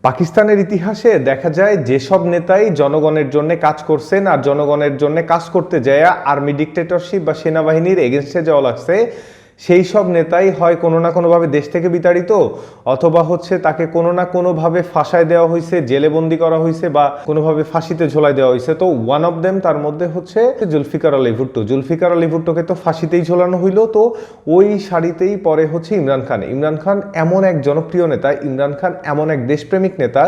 পাকিস্তানের ইতিহাসে দেখা যায় যেসব নেতাই জনগণের জন্য কাজ করছেন আর জনগণের জন্য কাজ করতে যায় আর্মি ডিক্টেটরশিপ বা সেনাবাহিনীর এগেনস্টে যাওয়া লাগছে, সেই সব নেতাই হয় কোনো না কোনোভাবে দেশ থেকে বিতাড়িত, অথবা তাকে কোনো না কোনোভাবে ফাঁসায় দেওয়া হয়েছে, জেলে বন্দি করা হয়েছে বা কোনোভাবে ফাঁসিতে ঝোলাই দেওয়া হয়েছে। তো ওয়ান অফ দেম তার মধ্যে জুলফিকার আলী ভুট্টো। জুলফিকার আলী ভুট্টোকে তো ফাঁসিতেই ঝোলানো হইলো, তো ওই সারিতেই পরে ইমরান খান। ইমরান খান এমন এক জনপ্রিয় নেতা, ইমরান খান এমন এক দেশপ্রেমিক নেতা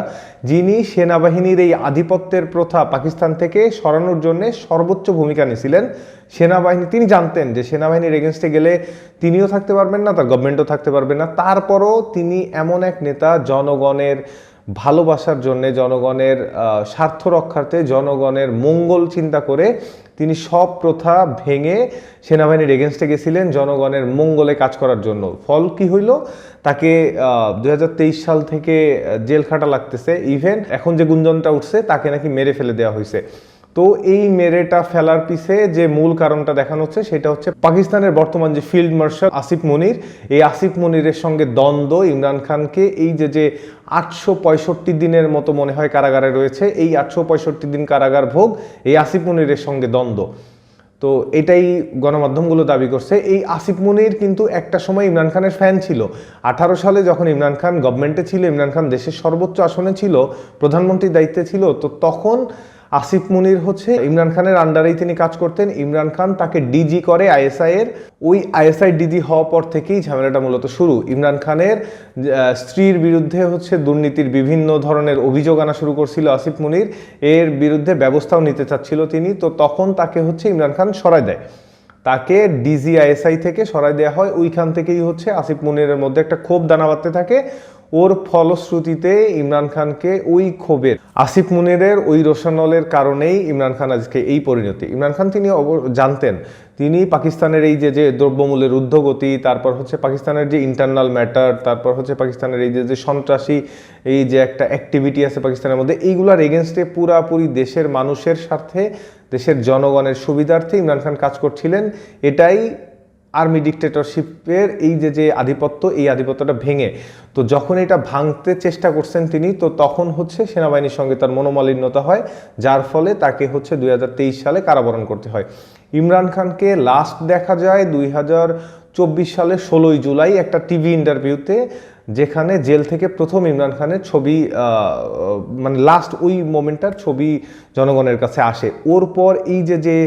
যিনি সেনাবাহিনীর এই আধিপত্যের প্রথা পাকিস্তান থেকে সরানোর জন্য সর্বোচ্চ ভূমিকা নিয়েছিলেন। সেনাবাহিনী, তিনি জানতেন যে সেনাবাহিনীর এগেনস্টে গেলে তিনিও থাকতে পারবেন না, তার গভর্নমেন্টও থাকতে পারবে না। তারপরও তিনি এমন এক নেতা, জনগণের ভালোবাসার জন্য, জনগণের স্বার্থ রক্ষার্থে, জনগণের মঙ্গল চিন্তা করে তিনি সব প্রথা ভেঙে সেনাবাহিনীর এগেনস্টে গেছিলেন জনগণের মঙ্গলে কাজ করার জন্য। ফল কি হইল? তাকে 2023 সাল থেকে জেল খাটা লাগতেছে। ইভেন এখন যে গুঞ্জনটা উঠছে তাকে নাকি মেরে ফেলে দেওয়া হয়েছে। তো এই মেরেটা ফেলার পিছে যে মূল কারণটা দেখানো হচ্ছে সেটা হচ্ছে পাকিস্তানের বর্তমান যে ফিল্ড মার্শাল আসিফ মনির, এই আসিফ মনিরের সঙ্গে দ্বন্দ্ব। ইমরান খানকে এই যে 865 দিনের মতো মনে হয় কারাগারে রয়েছে, এই 865 দিন কারাগার ভোগ এই আসিফ মনিরের সঙ্গে দ্বন্দ্ব। তো এটাই গণমাধ্যমগুলো দাবি করছে। এই আসিফ মনির কিন্তু একটা সময় ইমরান খানের ফ্যান ছিল। 18 সালে যখন ইমরান খান গভর্নমেন্টে ছিল, ইমরান খান দেশের সর্বোচ্চ আসনে ছিল, প্রধানমন্ত্রীর দায়িত্বে ছিল, তো তখন আসিফ মনির ইমরান খানের আন্ডারেই তিনি কাজ করতেন। ইমরান খান তাকে ডিজি করে আইএসআই এর। ওই আইএসআই ডিজি হওয়ার পর থেকেই ঝামেলাটা মূলত শুরু। ইমরান খানের স্ত্রীর বিরুদ্ধে দুর্নীতির বিভিন্ন ধরনের অভিযোগ আনা শুরু করছিল আসিফ মনির, এর বিরুদ্ধে ব্যবস্থাও নিতে চাচ্ছিল তিনি। তো তখন তাকে ইমরান খান সরাই দেয়, তাকে ডিজি আইএসআই থেকে সরাই দেওয়া হয়। ওইখান থেকেই আসিফ মনিরের মধ্যে একটা ক্ষোভ দানা বাঁধতে থাকে। ওর ফলশ্রুতিতে ইমরান খানকে ওই ক্ষোভের, আসিফ মনিরের ওই রোশানলের কারণেই ইমরান খান আজকে এই পরিণতি। ইমরান খান তিনি জানতেন, তিনি পাকিস্তানের এই যে দ্রব্যমূল্যের ঊর্ধ্বগতি, তারপর পাকিস্তানের যে ইন্টারনাল ম্যাটার, তারপর পাকিস্তানের এই যে সন্ত্রাসী এই যে একটা অ্যাক্টিভিটি আছে পাকিস্তানের মধ্যে, এইগুলার এগেনস্টে পুরাপুরি দেশের মানুষের স্বার্থে, দেশের জনগণের সুবিধার্থে ইমরান খান কাজ করছিলেন। এটাই আর্মি ডিক্টেটরশিপের এই যে আধিপত্য, এই আধিপত্যটা ভেঙে, তো যখন এটা ভাঙতে চেষ্টা করছেন তিনি, তো তখন সেনাবাহিনীর সঙ্গে তার মনোমালিন্যতা হয়, যার ফলে তাকে 2023 সালে কারাবরণ করতে হয়। ইমরান খানকে লাস্ট দেখা যায় 2024 সালের 16 জুলাই একটা টিভি ইন্টারভিউতে, যেখানে জেল থেকে প্রথম ইমরান খানের ছবি, মানে লাস্ট ওই মোমেন্টটার ছবি জনগণের কাছে আসে। ওর পর এই যে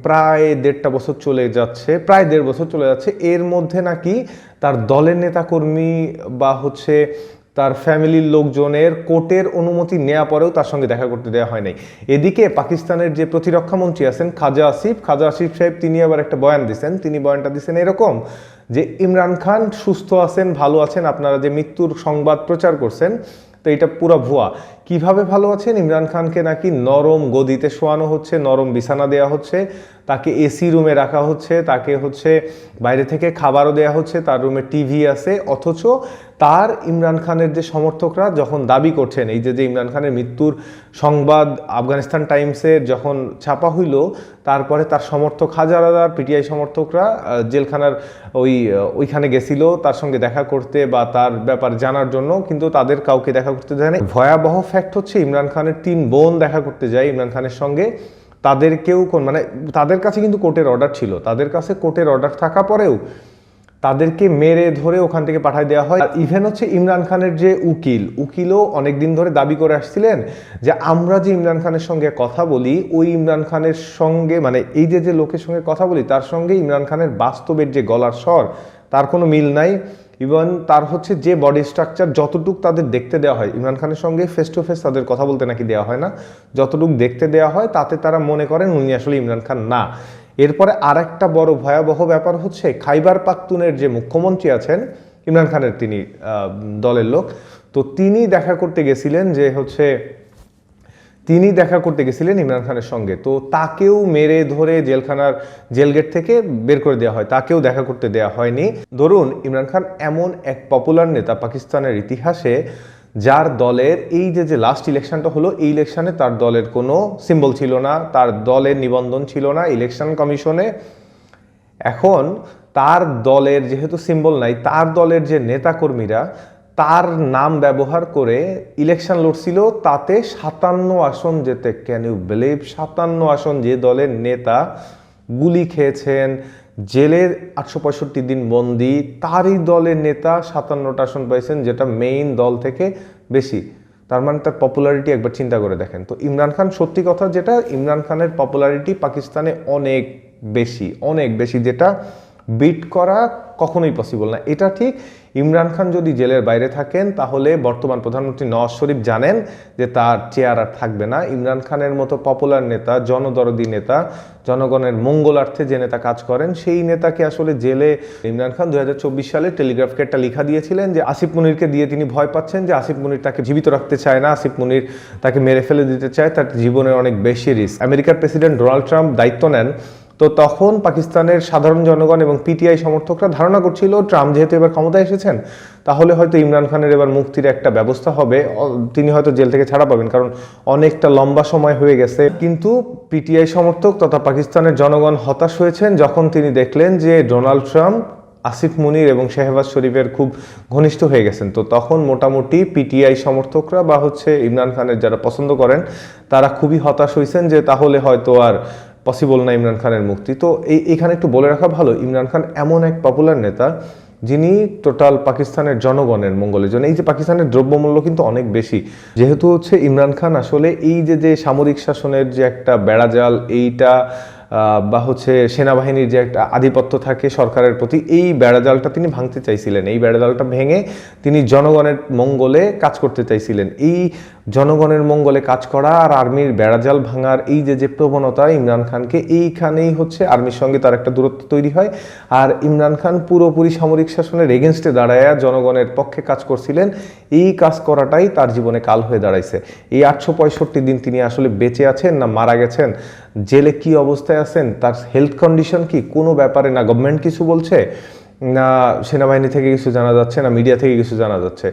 প্রায় 1.5 বছর চলে যাচ্ছে, প্রায় 1.5 বছর চলে যাচ্ছে, এর মধ্যে নাকি তার দলের নেতাকর্মী বা তার ফ্যামিলির লোকজনের কোর্টের অনুমতি নেওয়া পরেও তার সঙ্গে দেখা করতে দেওয়া হয় নাই। এদিকে পাকিস্তানের যে প্রতিরক্ষা মন্ত্রী আছেন খাজা আসিফ সাহেব, তিনি আবার একটা বয়ান দিয়েছেন। তিনি বয়ানটা দিয়েছেন এরকম যে ইমরান খান সুস্থ আছেন, ভালো আছেন, আপনারা যে মৃত্যুর সংবাদ প্রচার করছেন তো এটা পুরো ভুয়া। কিভাবে ভালো আছেন? ইমরান খানকে নাকি নরম গদিতে শোয়ানো হচ্ছে, নরম বিছানা দেওয়া হচ্ছে, তাকে এসি রুমে রাখা হচ্ছে, তাকে বাইরে থেকে খাবারও দেওয়া হচ্ছে, তার রুমে টিভি আছে। অথচ তার ইমরান খানের যে সমর্থকরা যখন দাবি করছেন এই যে ইমরান খানের মৃত্যুর সংবাদ আফগানিস্তান টাইমসের যখন ছাপা হইল, তারপরে তার সমর্থক হাজার পিটিআই সমর্থকরা জেলখানার ওইখানে গেছিল তার সঙ্গে দেখা করতে বা তার ব্যাপার জানার জন্য, কিন্তু তাদের কাউকে দেখা করতে দেয় না। ভয়াবহ ফ্যাক্ট ইমরান খানের 3 বোন দেখা করতে যায় ইমরান খানের সঙ্গে, তাদেরকেও মানে তাদের কাছে কিন্তু কোর্টের অর্ডার ছিল, তাদের কাছে কোর্টের অর্ডার থাকা পরেও তাদেরকে মেরে ধরে ওখান থেকে পাঠিয়ে দেওয়া হয়। ইভেন ইমরান খানের যে উকিলও অনেকদিন ধরে দাবি করে আসছিলেন যে আমরা যে ইমরান খানের সঙ্গে কথা বলি, ওই ইমরান খানের সঙ্গে, মানে এই যে লোকের সঙ্গে কথা বলি তার সঙ্গে ইমরান খানের বাস্তবের যে গলার স্বর তার কোনো মিল নাই। ইভেন তার যে বডি স্ট্রাকচার, যতটুক তাদের দেখতে দেওয়া হয়, ইমরান খানের সঙ্গে ফেস টু ফেস তাদের কথা বলতে নাকি দেওয়া হয় না, যতটুক দেখতে দেওয়া হয় তাতে তারা মনে করেন উনি আসলে ইমরান খান না। এরপরে আর একটা বড় ভয়াবহ ব্যাপার খাইবার পাখতুনের যে মুখ্যমন্ত্রী আছেন ইমরান খানের, তিনি দলের লোক, তো তিনি দেখা করতে গেছিলেন তিনি দেখা করতে গেছিলেন ইমরান খানের সঙ্গে, তো তাকেও মেরে ধরে জেলগেট থেকে বের করে দেওয়া হয়, তাকেও দেখা করতে দেওয়া হয়নি। ধরুন ইমরান খান এমন এক পপুলার নেতা পাকিস্তানের ইতিহাসে, যার দলের এই যে লাস্ট ইলেকশনটা হলো, এই ইলেকশনে তার দলের কোনো সিম্বল ছিল না, তার দলের নিবন্ধন ছিল না ইলেকশন কমিশনে। এখন তার দলের যেহেতু সিম্বল নাই, তার দলের যে নেতাকর্মীরা তার নাম ব্যবহার করে ইলেকশন লড়ছিল, তাতে 57 আসন যেতে, ক্যান ইউ বিলিভ 57 আসন, যে দলের নেতা গুলি খেয়েছেন, জেলে 865 দিন বন্দি, তারই দলের নেতা 57টা আসন পাইছেন, যেটা মেইন দল থেকে বেশি। তার মানে তার পপুলারিটি একবার চিন্তা করে দেখেন। তো ইমরান খান, সত্যি কথা যেটা, ইমরান খানের পপুলারিটি পাকিস্তানে অনেক বেশি, অনেক বেশি, যেটা বিট করা কখনোই পসিবল না। এটা ঠিক, ইমরান খান যদি জেলের বাইরে থাকেন তাহলে বর্তমান প্রধানমন্ত্রী নওয়াজ শরীফ জানেন যে তার চেয়ার আর থাকবে না। ইমরান খানের মতো পপুলার নেতা, জনদরদি নেতা, জনগণের মঙ্গলার্থে যে নেতা কাজ করেন, সেই নেতাকে আসলে জেলে, ইমরান খান 2024 সালে টেলিগ্রাফকে একটা লিখা দিয়েছিলেন যে আসিফ মুনিরকে দিয়ে তিনি ভয় পাচ্ছেন, যে আসিফ মুনির তাকে জীবিত রাখতে চায় না, আসিফ মুনির তাকে মেরে ফেলে দিতে চায়, তার জীবনের অনেক বেশি রিস্ক। আমেরিকার প্রেসিডেন্ট ডোনাল্ড ট্রাম্প দায়িত্ব নেন, তো তখন পাকিস্তানের সাধারণ জনগণ এবং পিটিআই সমর্থকরা ধারণা করছিল ট্রাম্প যেহেতু এবার ক্ষমতায় এসেছেন, তাহলে হয়তো ইমরান খানের এবার মুক্তির একটা ব্যবস্থা হবে, তিনি হয়তো জেল থেকে ছাড়া পাবেন, কারণ অনেকটা লম্বা সময় হয়ে গেছে। কিন্তু পিটিআই সমর্থক তথা পাকিস্তানের জনগণ হতাশ হয়েছেন যখন তিনি দেখলেন যে ডোনাল্ড ট্রাম্প আসিফ মুনির এবং শাহবাজ শরীফের খুব ঘনিষ্ঠ হয়ে গেছেন। তো তখন মোটামুটি পিটিআই সমর্থকরা বা ইমরান খানের যারা পছন্দ করেন, তারা খুবই হতাশ হয়েছেন যে তাহলে হয়তো আর পসিবল না ইমরান খানের মুক্তি। তো এইখানে একটু বলে রাখা ভালো, ইমরান খান এমন এক পপুলার নেতা যিনি টোটাল পাকিস্তানের জনগণের মঙ্গলের জন্য, এই যে পাকিস্তানের দ্রব্যমূল্য কিন্তু অনেক বেশি, যেহেতু ইমরান খান আসলে এই যে সামরিক শাসনের যে একটা বেড়াজাল, এইটা বা সেনাবাহিনীর যে একটা আধিপত্য থাকে সরকারের প্রতি, এই বেড়াজালটা তিনি ভাঙতে চাইছিলেন। এই বেড়াজালটা ভেঙে তিনি জনগণের মঙ্গলে কাজ করতে চাইছিলেন। এই জনগণের মঙ্গলে কাজ করা আর আর্মির বেড়াজাল ভাঙার এই যে প্রবণতা, ইমরান খানকে এইখানেই আর্মির সঙ্গে তার একটা দূরত্ব তৈরি হয়। আর ইমরান খান পুরোপুরি সামরিক শাসনের এগেনস্টে দাঁড়ায় জনগণের পক্ষে কাজ করছিলেন। এই কাজ করাটাই তার জীবনে কাল হয়ে দাঁড়াইছে। এই 865 দিন তিনি আসলে বেঁচে আছেন না মারা গেছেন, জেলে কি অবস্থায় আছেন, তার হেলথ কন্ডিশন কি, কোনো ব্যাপারে না গভর্নমেন্ট কিছু বলছে, না সেনাবাহিনী থেকে কিছু জানা যাচ্ছে, না মিডিয়া থেকে কিছু জানা যাচ্ছে।